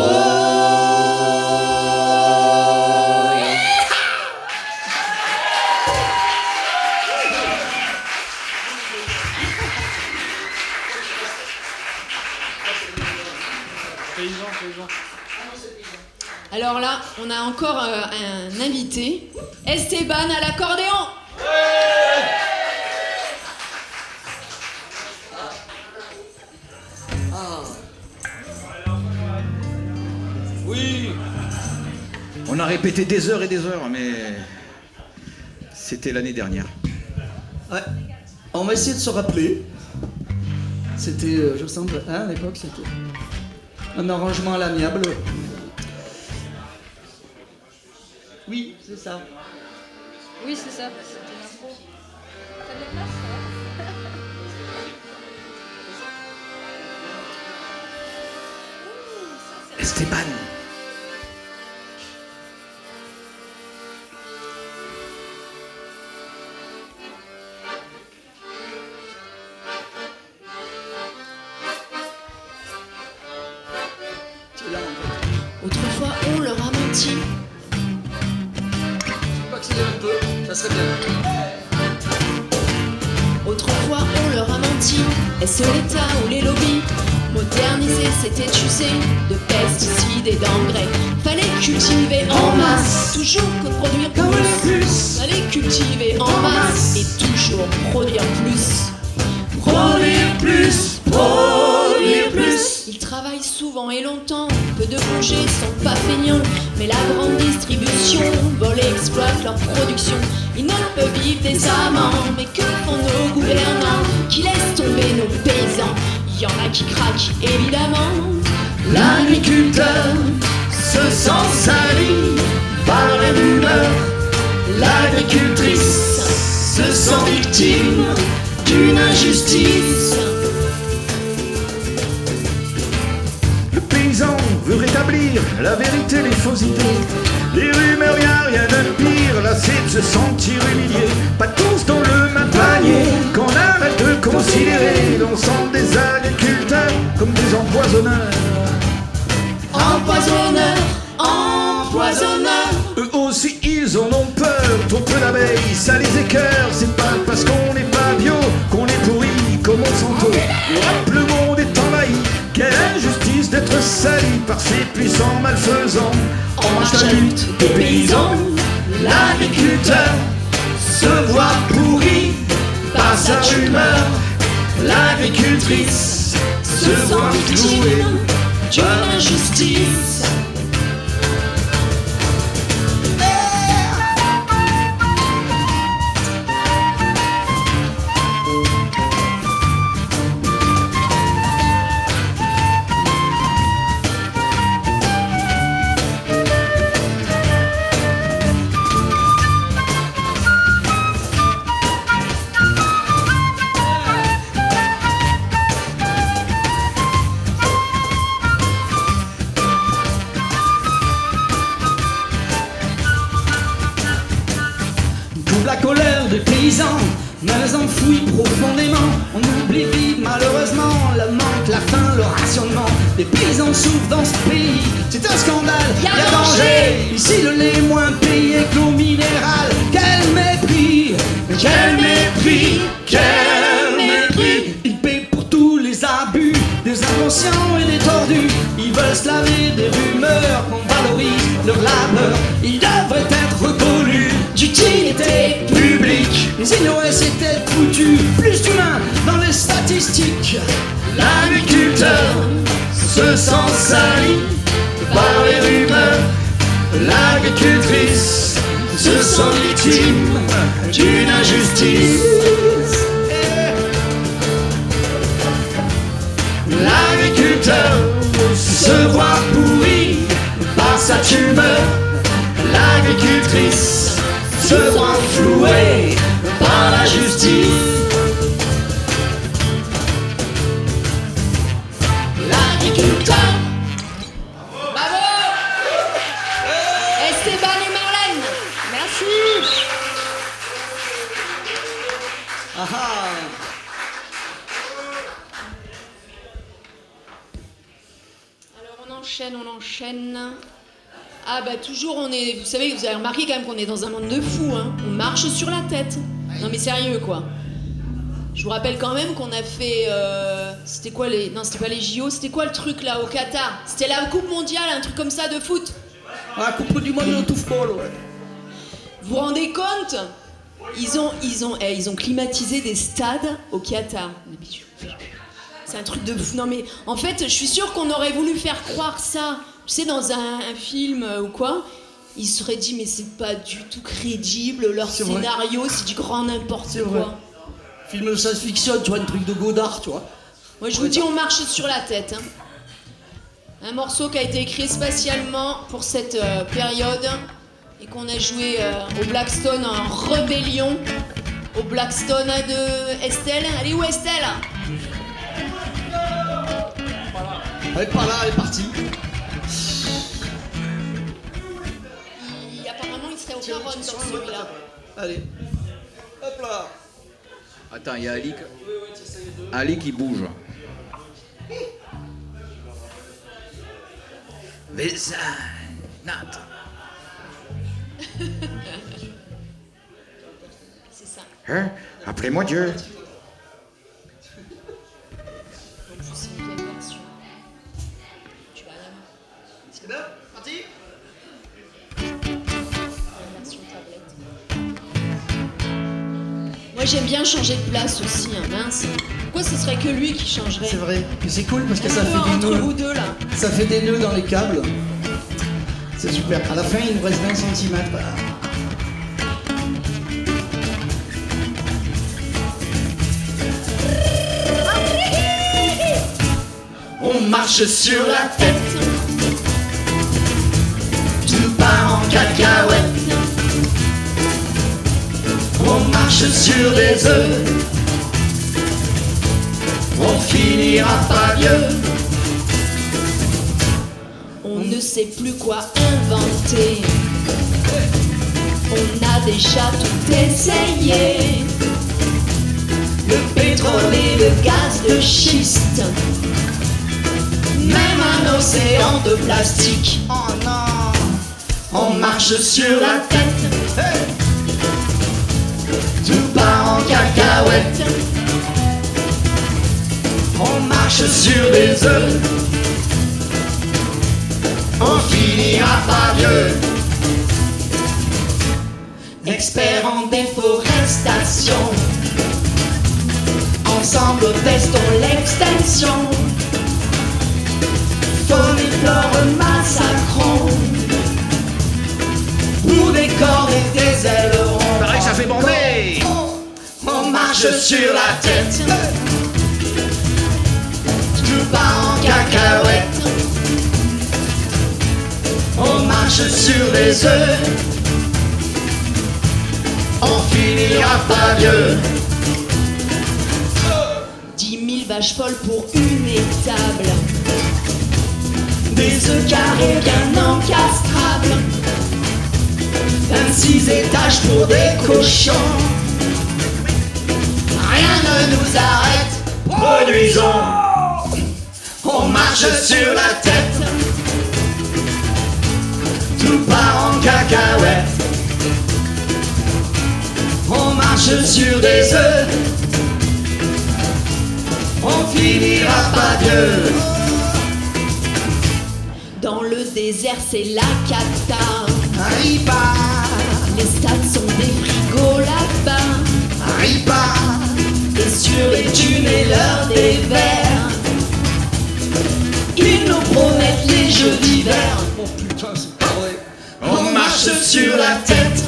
Speaker 1: Alors là, on a encore un invité, Esteban à l'accordéon.
Speaker 4: Oui.
Speaker 3: On a répété des heures et des heures, mais C'était l'année dernière.
Speaker 4: Ouais. On va essayer de se rappeler. C'était, je me semble, hein, à l'époque, c'était un arrangement à l'amiable. Oui, c'est ça.
Speaker 5: Oui, c'est ça. C'était l'impro. T'as de la place, ça va?
Speaker 3: Esteban.
Speaker 4: C'est là, en fait.
Speaker 1: Autrefois, on leur a menti.
Speaker 4: Je peux accélérer un peu, ça serait bien.
Speaker 1: Autrefois, on leur a menti. Est-ce l'État ou les lobbies? Moderniser, c'était user de pesticides et d'engrais. Fallait cultiver en masse, toujours que produire plus. Fallait cultiver en masse et toujours produire plus.
Speaker 2: Produire plus, produire plus.
Speaker 1: Ils travaillent souvent et longtemps, peu de congés sont pas feignants. Mais la grande distribution vole et exploite leur production. Ils ne peuvent vivre décemment, mais que font nos gouvernants qui laissent tomber nos paysans? Il y en a qui craquent, évidemment.
Speaker 2: L'agriculteur se sent sali par les rumeurs. L'agricultrice se sent victime d'une injustice.
Speaker 3: Le paysan veut rétablir la vérité, les faux idées. Les rumeurs, y'a rien de pire, là c'est de se sentir humilié. Pas tous dans le même panier, qu'on arrête de considérer l'ensemble des agriculteurs comme des empoisonneurs.
Speaker 1: Empoisonneurs, empoisonneurs.
Speaker 3: Eux aussi ils en ont peur, trop peu d'abeilles, ça les écœure. C'est pas parce qu'on n'est pas bio qu'on est pourri comme Monsanto. Le monde est envahi, quelle injustice d'être sali par ces puissants malfaisants.
Speaker 1: En marche la lutte des paysans.
Speaker 2: L'agriculteur se voit pourri par sa rumeur. L'agricultrice se voit victime d'une injustice.
Speaker 4: La colère des paysans nous enfouit profondément. On oublie vite malheureusement le manque, la faim, le rationnement. Les paysans souffrent dans ce pays, c'est un scandale,
Speaker 1: Y'a
Speaker 4: y a danger. Ici le lait moins payé que l'eau minérale. Quel mépris, quel mépris, quel mépris. Ils paient pour tous les abus des inconscients et des tordus. Ils veulent se laver des rumeurs qu'on valorise leur labeur. Ils devraient être reconnus d'utilité publique. Les ignorés c'était foutu, plus d'humains dans les statistiques.
Speaker 2: L'agriculteur se sent sali par les rumeurs. L'agricultrice se sent victime d'une injustice. L'agriculteur se voit pourri par sa tumeur. L'agricultrice se voit flouée par la justice. L'agriculteur.
Speaker 1: Bravo! Esteban et Marlène.
Speaker 5: Merci.
Speaker 4: Ah ah.
Speaker 1: Alors on enchaîne. Ah bah toujours on est... Vous savez, vous avez remarqué quand même qu'on est dans un monde de fous, hein. On marche sur la tête. Non mais sérieux quoi. Je vous rappelle quand même qu'on a fait... C'était quoi les... Non, c'était pas les JO, c'était quoi le truc là au Qatar? C'était la Coupe mondiale, un truc comme ça de foot.
Speaker 4: La coupe du monde de football, ouais.
Speaker 1: Vous vous rendez compte? Ils ont climatisé des stades au Qatar. C'est un truc de fou. Non mais en fait, je suis sûre qu'on aurait voulu faire croire ça, tu sais, dans un film ou quoi. il se serait dit mais c'est pas du tout crédible, leur
Speaker 4: C'est vrai.
Speaker 1: scénario, c'est du grand n'importe
Speaker 4: C'est
Speaker 1: quoi.
Speaker 4: vrai. Film de science-fiction, tu vois, un truc de Godard, tu vois.
Speaker 1: Moi je vous dis, on marche sur la tête. Hein. Un morceau qui a été écrit spatialement pour cette période et qu'on a joué au Blackstone en rébellion. Au Blackstone de Estelle. Elle est où Estelle?
Speaker 4: Elle est pas là, elle est partie.
Speaker 1: Apparemment il serait au Caronne sur celui-là.
Speaker 4: Allez. Hop là.
Speaker 3: Attends, il y a Ali qui bouge. Mais ça... Nat.
Speaker 1: C'est ça.
Speaker 3: Hein? Appelez-moi Dieu.
Speaker 1: En plus c'est une vieille version. Tu vas rien.
Speaker 4: C'est bien, parti.
Speaker 1: La version tablette. Moi j'aime bien changer de place aussi, hein, mince. Pourquoi ce serait que lui qui changerait?
Speaker 4: C'est vrai. Mais c'est cool parce que ça
Speaker 1: Un peu
Speaker 4: fait des
Speaker 1: entre
Speaker 4: nœuds.
Speaker 1: vous deux là.
Speaker 4: Ça fait des nœuds dans les câbles. C'est super. À la fin, il nous reste 20 cm.
Speaker 2: On marche sur la tête, tout part en cacahuète. On marche sur des œufs, on finira pas vieux.
Speaker 1: On ne sait plus quoi inventer. On a déjà tout essayé. Le pétrole et le gaz de schiste. Même un océan de plastique.
Speaker 2: Oh non, on marche sur la tête, tout part en cacahuète. On marche sur des œufs, on finira pas vieux. Expert en déforestation, ensemble testons l'extinction. Faune et flore massacrons, pour des cordes et des ailerons.
Speaker 3: Pareil, ça fait bomber.
Speaker 2: On marche sur la tête, tout part en cacahuète. On marche sur des œufs, on finira pas vieux.
Speaker 1: 10 000 vaches folles pour une étable.
Speaker 2: Des œufs carrés bien encastrables, 26 étages pour des cochons. Rien ne nous arrête, produisons. On marche sur la tête, tout part en cacahuète. On marche sur des œufs, on finira pas vieux.
Speaker 1: Dans le désert, c'est la cata.
Speaker 2: Arrive pas,
Speaker 1: Les stades sont des frigos là-bas.
Speaker 2: arrive pas.
Speaker 1: Et sur les dunes et l'heure des vers, ils nous promettent les jeux d'hiver.
Speaker 4: Oh putain, c'est pas vrai.
Speaker 2: On marche sur la tête,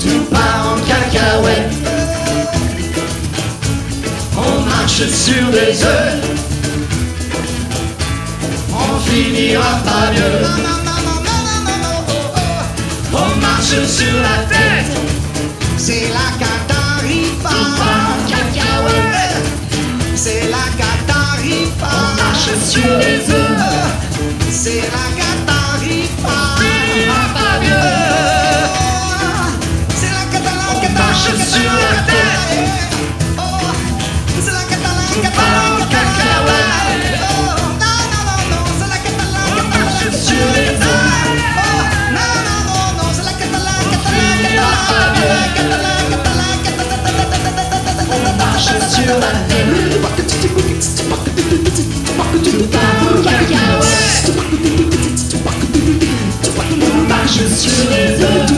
Speaker 2: tout part en cacahuète. On marche sur des œufs, on finira pas mieux. On marche sur la tête, c'est la cataripa. Tout part en cacahuète, c'est la cataripa. On marche sur des œufs, c'est la cataripa. Pas mieux. C'est la catalane, on marche sur la tête. C'est la catalane, catalane, cacahuète. Non, non, non, non, c'est la catalane, on marche sur les œufs. Non, non, non, non, c'est la catalane, catalane, catalane, catalane, catalane, on marche sur la tête. Tout part en cacahuète. On marche sur les œufs.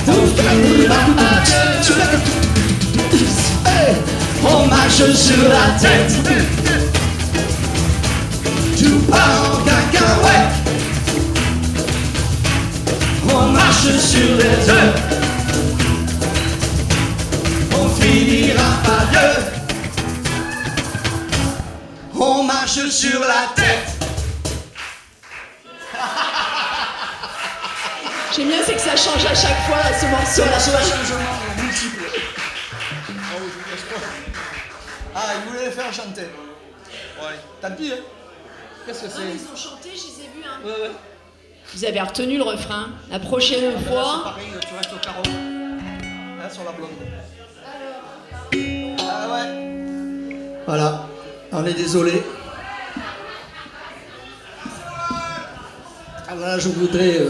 Speaker 2: On finira pas vieux. On marche sur la tête. Tout part en cacahuète. cacahuètes. On marche sur les œufs. On finira par Dieu. On marche sur la tête.
Speaker 1: J'aime bien, c'est que ça change à chaque fois ce morceau-là.
Speaker 2: C'est un changement multiple. Ah, il voulait les faire chanter. Ouais. Tant pis, hein. Qu'est-ce que
Speaker 1: Non,
Speaker 2: c'est?
Speaker 1: mais ils ont chanté, je les ai vus. Hein.
Speaker 2: Ouais, ouais.
Speaker 1: Vous avez retenu le refrain. La prochaine
Speaker 2: Là, c'est
Speaker 1: fois.
Speaker 2: pareil, tu restes au carreau. Hein, sur la blonde. Ah ouais. Voilà. On est désolé. Alors là, je voudrais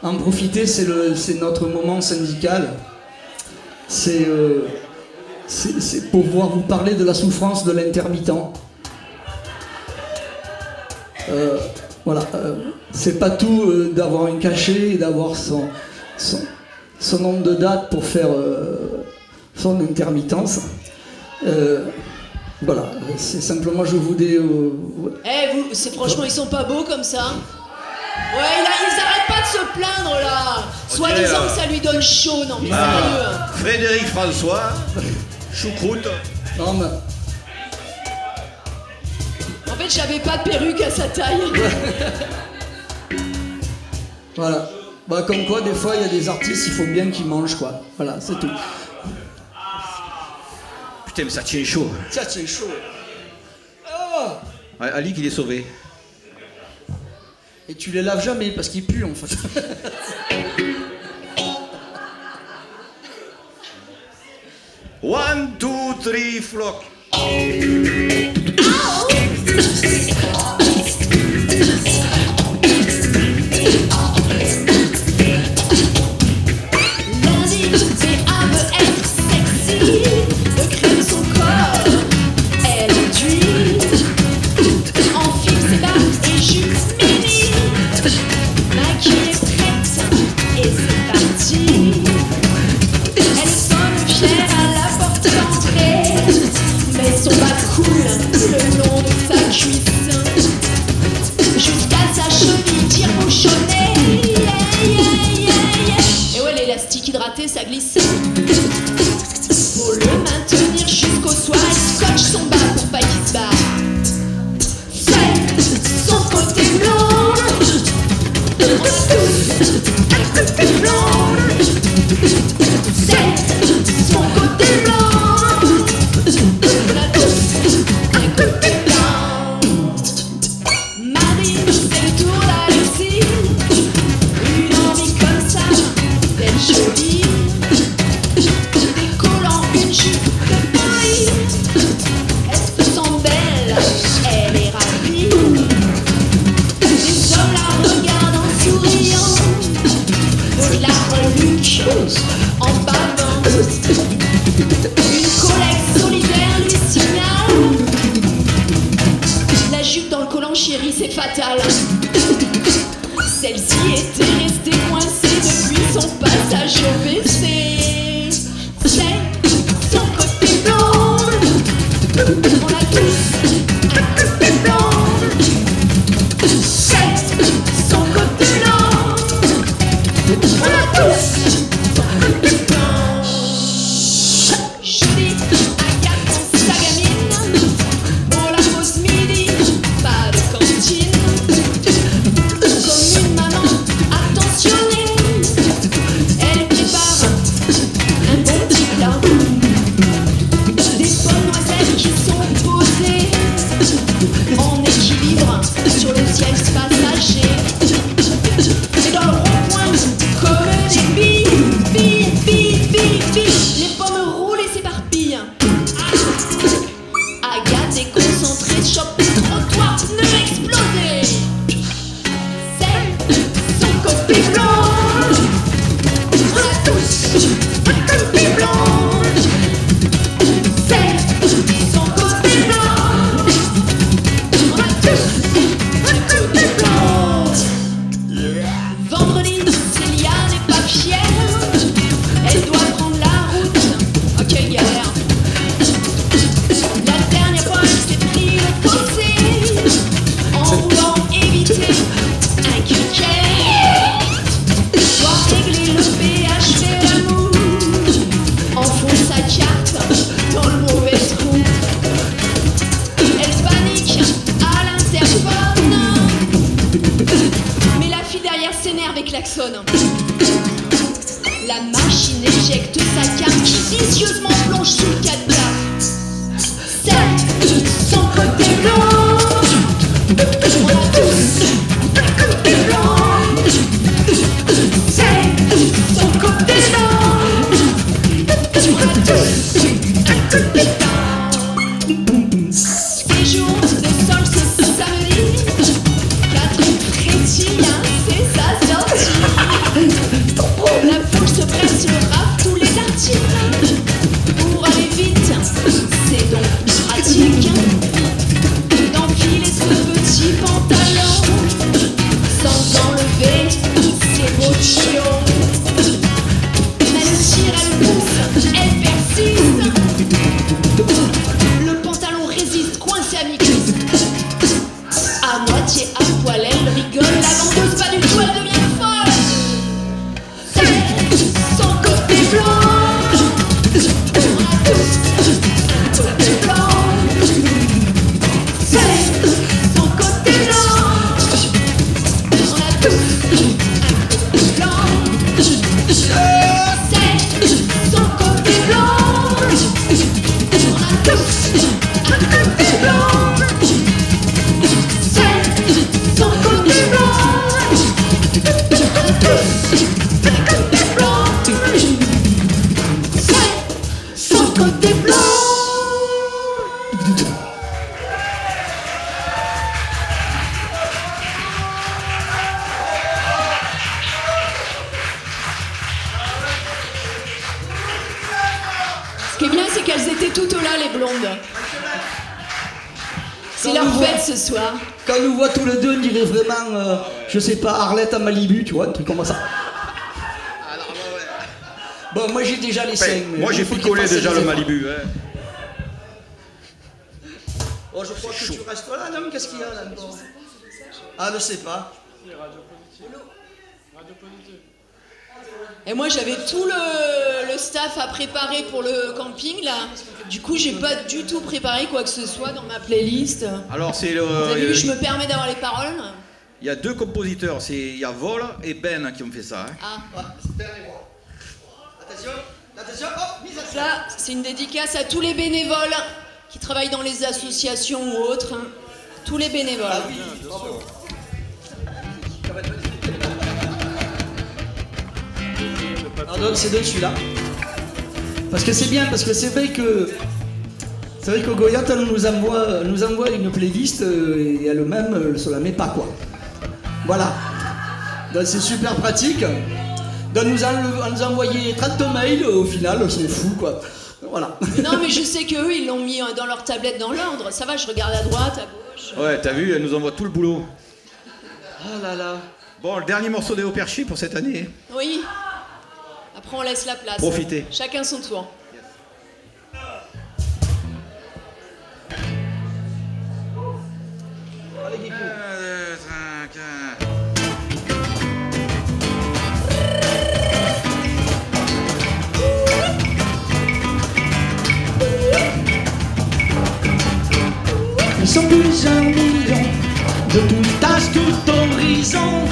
Speaker 2: en profiter, c'est notre moment syndical. C'est pouvoir vous parler de la souffrance de l'intermittent. Voilà, c'est pas tout d'avoir un cachet et d'avoir son nombre de dates pour faire son intermittence. Voilà, c'est simplement je voulais...
Speaker 1: Franchement, ils sont pas beaux comme ça. Ouais, ils arrêtent pas de se plaindre là. Soi-disant que ça lui donne chaud, non mais sérieux.
Speaker 3: Frédéric François, choucroute.
Speaker 2: Non, mais...
Speaker 1: En fait, j'avais pas de perruque à sa taille.
Speaker 2: Voilà. Bah, comme quoi, des fois, il y a des artistes, il faut bien qu'ils mangent, quoi. Voilà, c'est tout.
Speaker 3: Putain, mais ça tient chaud.
Speaker 2: Ça, c'est chaud. Oh.
Speaker 3: Ouais, Ali, qu'il est sauvé.
Speaker 2: Et tu les laves jamais, parce qu'ils puent, en fait.
Speaker 3: One, two, three, flock.
Speaker 1: Ça glisse. Pour le maintenir jusqu'au soir, il scotche son bas pour pas qu'il se barre. C'est son côté blanc. On a tous un côté blanc. C'est son côté blanc. On a tous un côté blanc. Marie, c'est le tour d'Alexis. Une envie comme ça, d'être jolie. En bavant, une collecte solidaire lui signale. La jupe dans le collant, chérie, c'est fatal. Celle-ci était restée coincée depuis son passage au WC. C'est son côté blanc. On a tous un côté blanc. C'est son côté blanc. On a tous. derrière s'énerve et klaxonne. La machine éjecte sa carte qui vicieusement plonge sous le cadenas. C'est son côté blanc. On a tous un côté blanc. C'est son côté blanc. On a tous un côté blanc. Ces jours de sol ce samedi, Catherine frétille, c'est sa sortie. La foule se presse le rap, tous les articles. Pour aller vite, c'est donc pratique d'enfiler ce petit pantalon sans enlever ses beaux chions. Mais le tir, elle pousse, elle persiste. Le pantalon résiste, coincé à mi-cuisse. À moitié à poil, elle rigole. La vendeuse pas du tout, elle devient folle. C'est son côté blanc. On a tous un côté blanc. C'est son côté blanc. On a tous un côté blanc. C'est son côté blanc. On a tous un côté blanc. C'est son côté blanc. On a tous un côté blanc. C'est son côté blanc. Ce qui est bien, c'est qu'elles étaient toutes là, les blondes. C'est leur fête ce soir.
Speaker 4: Quand on nous voit tous les deux, on dirait vraiment, je sais pas, Arlette à Malibu, tu vois, un truc comme ça. Bon, moi j'ai déjà les seins. mais
Speaker 3: Moi j'ai
Speaker 4: faut qu'il
Speaker 3: picolé
Speaker 4: fasse
Speaker 3: déjà
Speaker 4: des
Speaker 3: le
Speaker 4: efforts.
Speaker 3: Malibu. Hein.
Speaker 4: Oh, je crois que tu restes là, non? Qu'est-ce qu'il y a là encore? Ah, je sais pas.
Speaker 1: Et moi j'avais tout le staff à préparer pour le camping là. Du coup j'ai pas du tout préparé quoi que ce soit dans ma playlist.
Speaker 3: Alors c'est le.
Speaker 1: Vous avez vu, je me permets d'avoir les paroles.
Speaker 3: Il y a deux compositeurs, il y a Vol et Ben qui ont fait ça. Hein.
Speaker 1: Ah,
Speaker 4: Attention, attention, hop, mise à terre.
Speaker 1: ça c'est une dédicace à tous les bénévoles qui travaillent dans les associations ou autres. Hein. Tous les bénévoles.
Speaker 4: Ah oui, bravo. Alors donc c'est de celui-là. Parce que c'est bien, parce que c'est vrai que Goyat elle nous envoie une playlist et elle-même elle se la met pas quoi. Voilà. Donc c'est super pratique. Donc nous a envoyé 30 mails au final, on s'en fout quoi. Voilà.
Speaker 1: Non mais je sais qu'eux ils l'ont mis dans leur tablette dans l'ordre. Ça va, je regarde à droite, à gauche.
Speaker 3: Ouais, t'as vu, elle nous envoie tout le boulot.
Speaker 4: Ah là là.
Speaker 3: Bon, le dernier morceau des Perchi pour cette année.
Speaker 1: Oui. Après on laisse la place.
Speaker 3: Profitez.
Speaker 1: Chacun son tour.
Speaker 4: Allez, Guico. Ils sont plusieurs millions de tout âge, tout horizon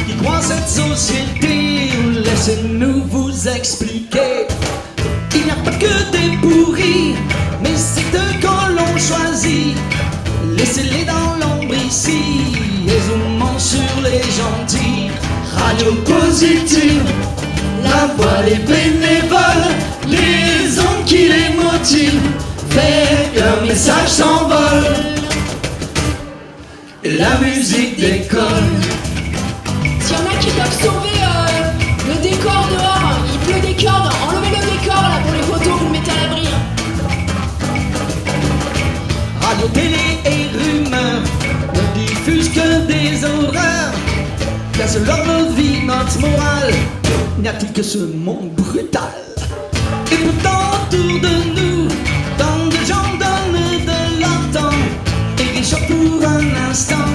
Speaker 4: qui croient cette société. Laissez-nous vous expliquer. Il n'y a pas que des pourris, mais c'est eux qu'on l'on choisit. Laissez-les dans l'ombre ici et zoomons sur les gentils. Radio positive, la voix des bénévoles, les ondes qui les motivent, fait que leur message s'envole. Et la musique décolle.
Speaker 1: S'il y en a qui doivent sauver le décor dehors, il pleut des cordes, enlevez le décor là pour les photos, vous le mettez à l'abri.
Speaker 4: Radio, télé et rumeurs ne diffusent que des horreurs. Casse leur vie, notre morale. N'y a-t-il que ce monde brutal? Et pourtant autour de nous, tant de gens donnent de leur temps et réchauffent pour un instant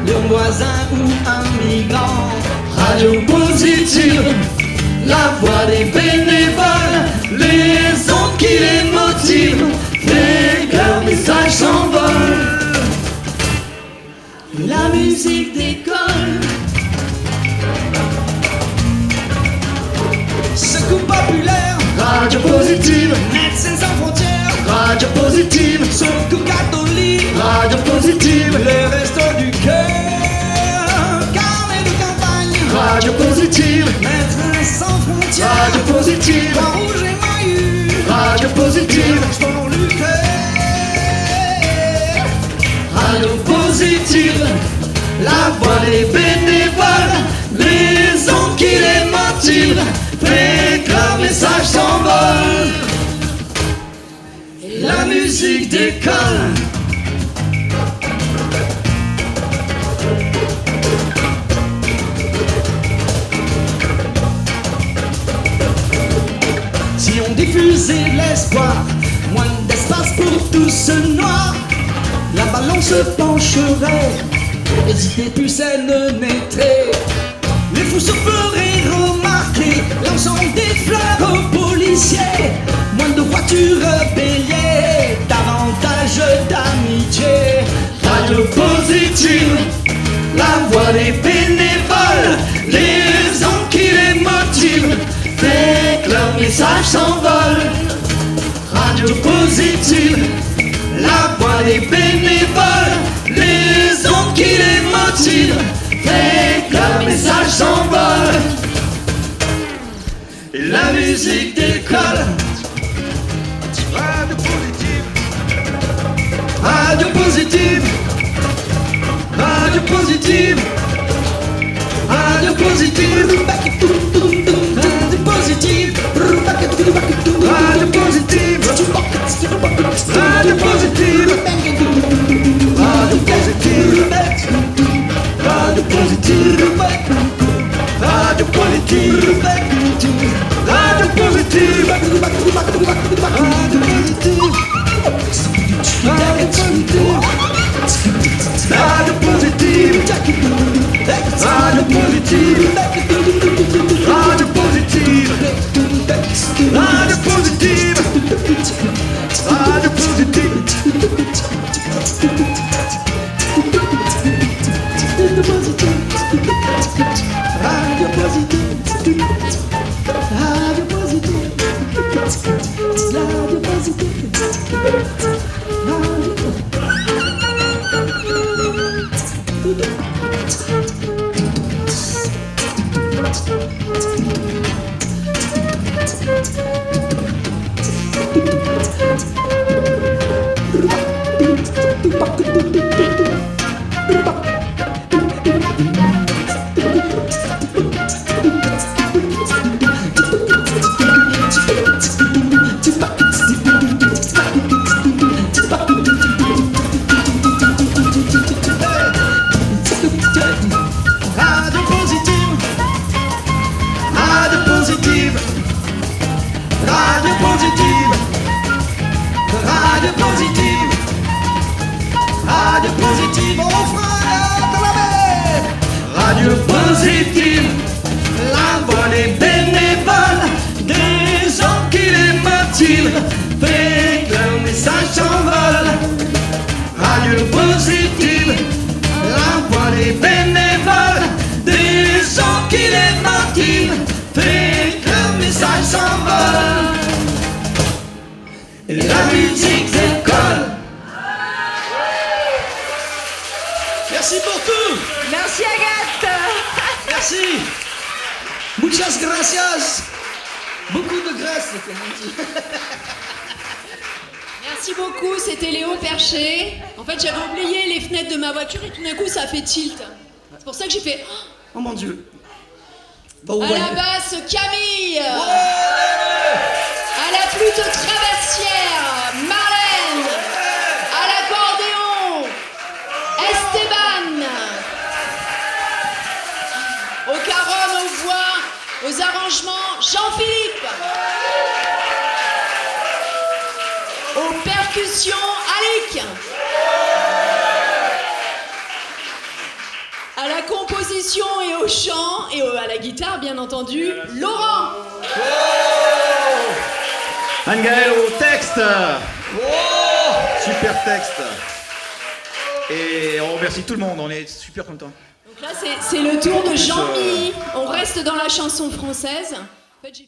Speaker 4: leur voisin ou un migrant. Radio positive, la voix des bénévoles, les ondes qui les motivent, fait que leur message s'envole. La musique décolle.
Speaker 3: Radio Positive,
Speaker 2: surtout catholique.
Speaker 3: Radio Positive,
Speaker 2: Les restos du cœur, carnet de campagne.
Speaker 3: Radio Positive,
Speaker 2: Médecins sans frontières.
Speaker 3: Radio Positive,
Speaker 2: Croix-Rouge et Maillot.
Speaker 3: Radio Positive,
Speaker 2: Pour lutter.
Speaker 3: Radio Positive, la voix des bénévoles, les ondes qui les motivent, fait que leur message s'envole. Et la musique décolle.
Speaker 2: Si on diffusait l'espoir, moins d'espace pour tous ce noir, la balance se pencherait, les idées plus saines naîtraient. Les fous se feraient remarquer, lançant des fleurs aux policiers. Moins de voitures béliers, davantage d'amitié.
Speaker 3: Radio Positive, la voix des bénévoles, les ondes qui les motivent, fait que leur message s'envole. Radio Positive, la voix des bénévoles, les ondes qui les motivent, fait que leur message s'envole. Et la musique décolle. Radio Positive, Radio Positive, Radio Positive, Radio Positive,
Speaker 2: Radio positive,
Speaker 3: Radio Positive, Radio Positive, Radio Positive, Radio Positive, Radio Positive, Radio Positive, Radio Positive, Radio Positive, Radio Positive, Radio Positive, Radio Positive.
Speaker 2: Radio positive, Radio positive, Radio positive,
Speaker 3: Radio Positive, la voix des bénévoles, des gens qui les motivent, fait que leur message s'envole. Radio Positive, la voix des bénévoles, des gens qui les motivent, fait que leur message s'envole. Et la musique décolle.
Speaker 2: Merci pour tout.
Speaker 5: Merci Agathe.
Speaker 2: Merci. Muchas gracias. Beaucoup de graisse, comme on dit.
Speaker 1: Merci beaucoup, c'était Léo Perché. En fait, j'avais oublié les fenêtres de ma voiture et tout d'un coup, ça a fait tilt. C'est pour ça que j'ai fait...
Speaker 2: Oh mon Dieu. Bon,
Speaker 1: À
Speaker 2: ouais.
Speaker 1: la basse, Camille. À la flûte traversière, Marlène. À l'accordéon, Esteban. Au caron, aux voix, aux arrangements, Jean-Philippe. Aux percussions, Alec. À la composition et au chant et à la guitare, bien entendu, Laurent.
Speaker 3: Anne-Gaëlle au texte. Super texte. Et on remercie tout le monde, on est super contents.
Speaker 1: Donc là, c'est le tour de Jean-Mi. On reste dans la chanson française. En fait, j'ai